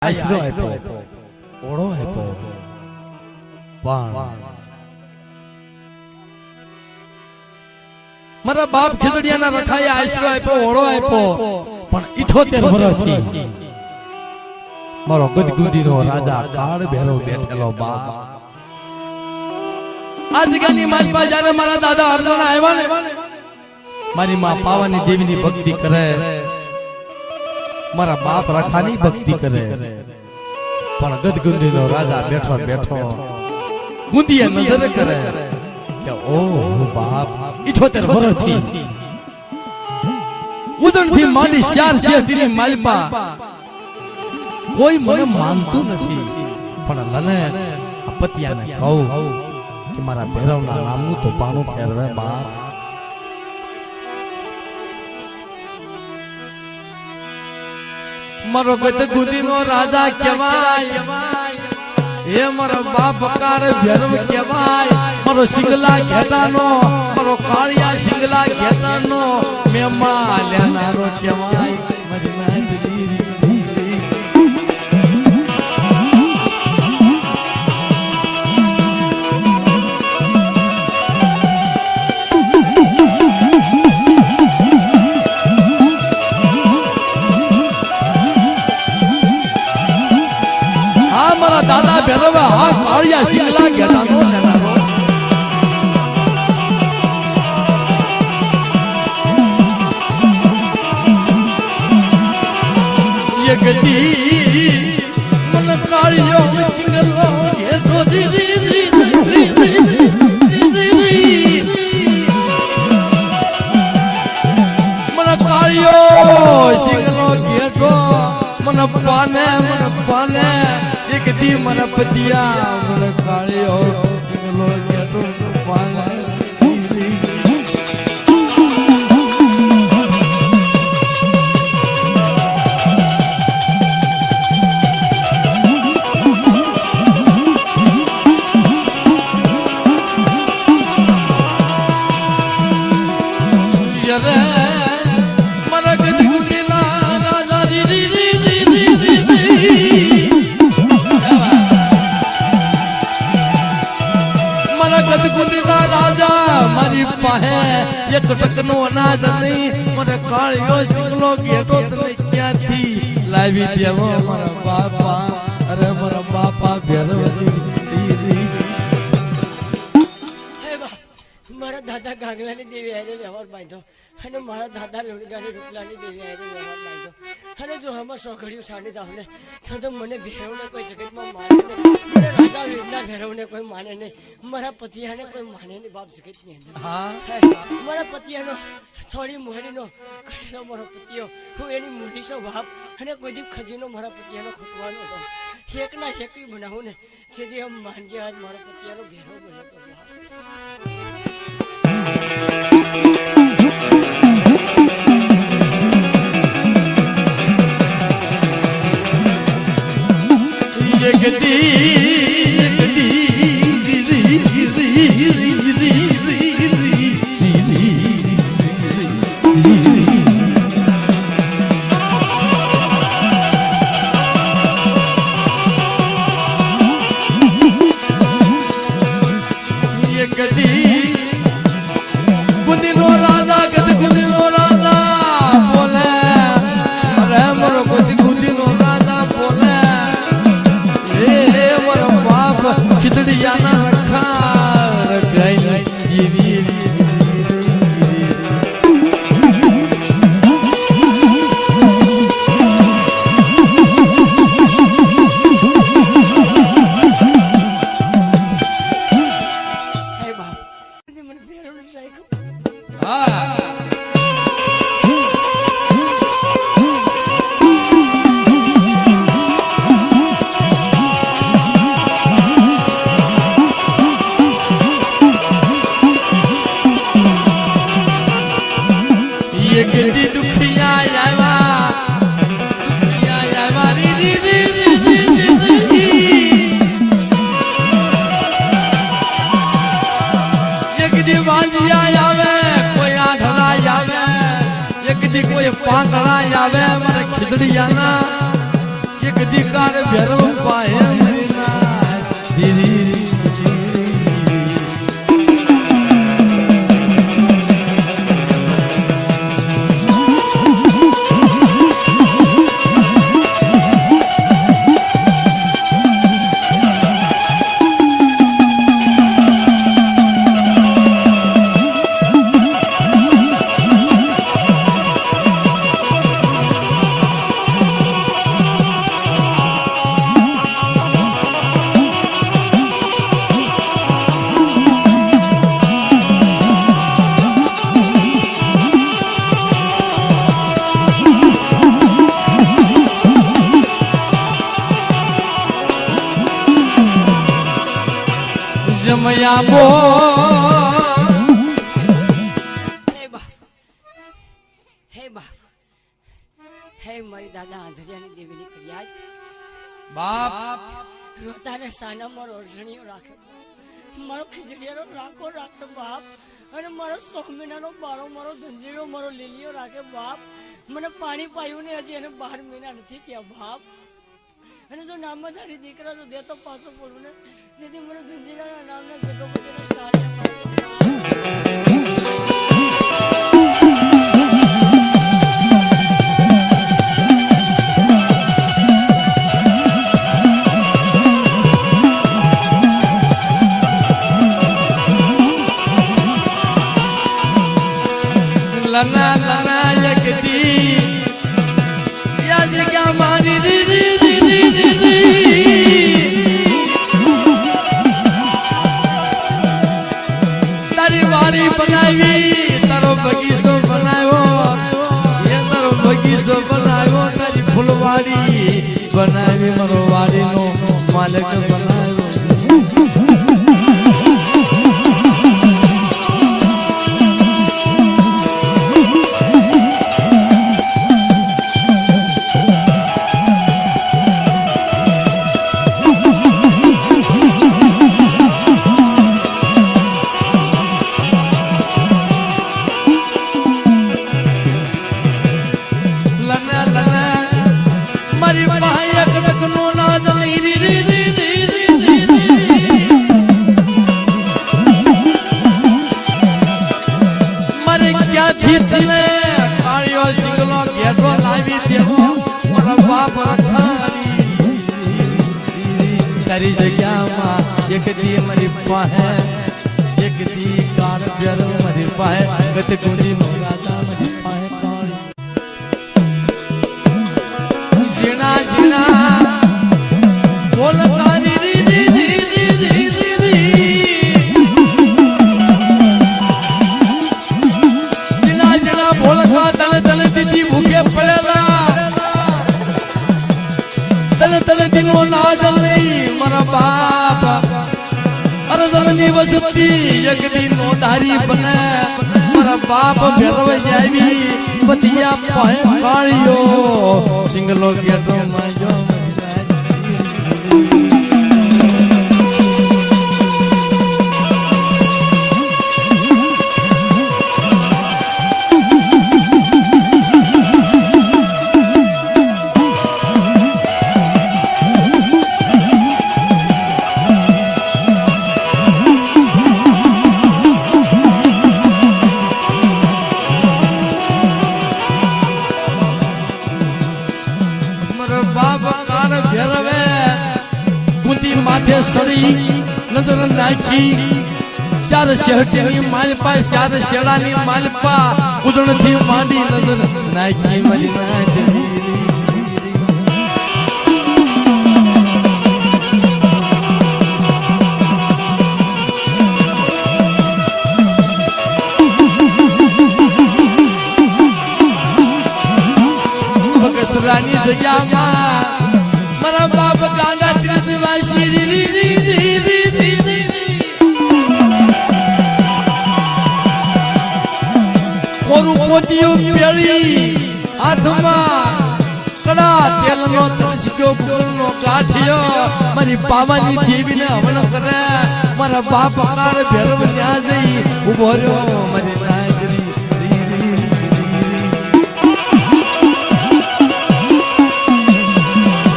આશરો આપ્યો, ઓળો આપ્યો, પણ મારા બાપ ખીજડીયાના રખાએ આશરો આપ્યો, ઓળો આપ્યો, પણ 78 વર્ષથી મારો ગદગુદીનો રાજા કાળ ભેરો બેઠેલો બાપ. આ જગ્યાની માલપા જ્યારે મારા દાદા અર્જુન આવ્યા ને, મારી માં પાવાની દેવીની ભક્તિ કરે, મારા બાપ રખાની ભક્તિ કરે, પણ ગદગુદીનો રાજા બેઠો બેઠો ગુંદીએ નજર કરે કે ઓ બાપ 78 વર્ષથી ઉદણથી માંડી 4 શેઠની માલપા કોઈ મને માનતું નથી, પણ લને પતિયાને કહું કે મારા ભૈરવના નામનું તો પાનું ફેરવે બાપ. મારો ગદગુદીનો રાજા કહેવાય, એ મારો બાપ કાર ભૈરવ કહેવાય, મારો સિંગલા ઘેટાનો, મારો કાળિયા સિંગલા ઘેટાનો મેમા લેનારો કહેવાય. મારી નાદરી દાદા ભેરવ હા કાળિયા સિંગલા ઘેટાનો લેનારો. એ ગદી મને કાળિયો સિંગલો ઘેટો દીદી મને કાળિયો સિંગલો ઘેટો મને પાને એક દી મને પતિયા મને કાળિયો સિંગલો ઘેટો પાને. એક ટકનો અનાજ નહીં, મને કાળિયો સિંગલો ઘેટો તને ક્યાંથી લાવી દેવો મારા બાપા. અરે મારા બાપા ભેરવજી મારા દાદા ગાંગલાની દેવી હારે વ્યવહાર બાંધ્યો અને મારા દાદા લોણીગાની રૂપલાની દેવી હારે વ્યવહાર બાંધ્યો. અને જો આમાં સોઘડિયું સાડી જાવ ને તો મને ભેરવને કોઈ જગતમાં માને નહીં, મને રાજા વીરના ભેરવને કોઈ માને નહીં, મારા પતિયાને કોઈ માને નહીં બાપ જગતની અંદર. મારા પતિયાનો થોડી મોડીનો કરેલો મારો પતિયો, હું એની મૂડીશો બાપ, અને કોઈ દી ખજીનો મારા પતિયાનો ખૂટવાનો હતો. એકના એકવી બનાવું ને તેથી આમ માનજે આજ મારો પતિયાનો ભેરવ બન્યો તો બાપ. બાપ કાર ભેરવ પાહે મરીના ધીરી જમયા બો હે બાપ હે મારી દાદા આંધળિયાની દેવીની ફરિયાદ બાપ રોતાને સાના મારો અડચણીઓ રાખે મારો ખીજડીયાનો રાખો રાખતો બાપ અને મારો 100 મહિનાનો બારો મારો ધંજીરો મારો લીલીઓ રાખે બાપ મને પાણી પાયું ને હજી એને 12 મહિના નથી થયા બાપ અને જો નામધારી દીકરા તો દેતો પાછો પડું ને જેથી મને ધંજીરાના નામના સગોપતિના સહાય લના લના યકતી યા જગ્યા મારી દીદી તારી વાડી બનાવી તારો બગીચો બનાવ્યો એ તારો બગીચો બનાવ્યો તારી ફૂલવાડી બનાવી મારો વાડીનો માલિક બનાવ્યો તારી જગ્યામાં એક દી મારી પાસે એક દી કાર ભેરવ મારી પાસે ગત ગુંજીનો રાજા મારી પાસે કાળી જીણા જીણા બોલ તારી દીદી જીણા જીણા બોલ ખા તને તને દીદી ભૂખે પડેલા તને તને દિનો ના જલની મારા બાપ અરે જલની વસતી એક દિનો ધારી બને મારા બાપ ભેરવ જાવી બતિયા પાહે કાળિયો સિંગલો ગેટો માજો माथे सड़ी नजर नाखी चार शहटी मालपा चार शेड़ा मालपा उदण थी मांडी नजर नाखी मारी नाखी बगसरानी जग्याમાં મારા બાપ ગાંગા ત્રિદવાસી કોરું મોતિયું પેરી હાથમાં કડા તેલનો તણસ્યો ગુલનો કાઠિયો મારી પાવાની દેવીને હવન કરે મારા બાપ કાર ભેરવ ત્યાં જઈ ઉભો રહ્યો મારી નાજરી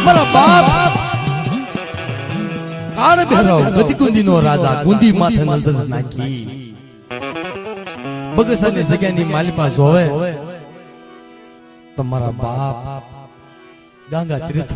મારા બાપ કાળ ભેરવ ગતિકુંદી નો રાજા ગુંદી માથે નજર નાખી બગસરાની જગ્યાની માલિપા જોવે તમારા બાપ ગંગા તીર્થ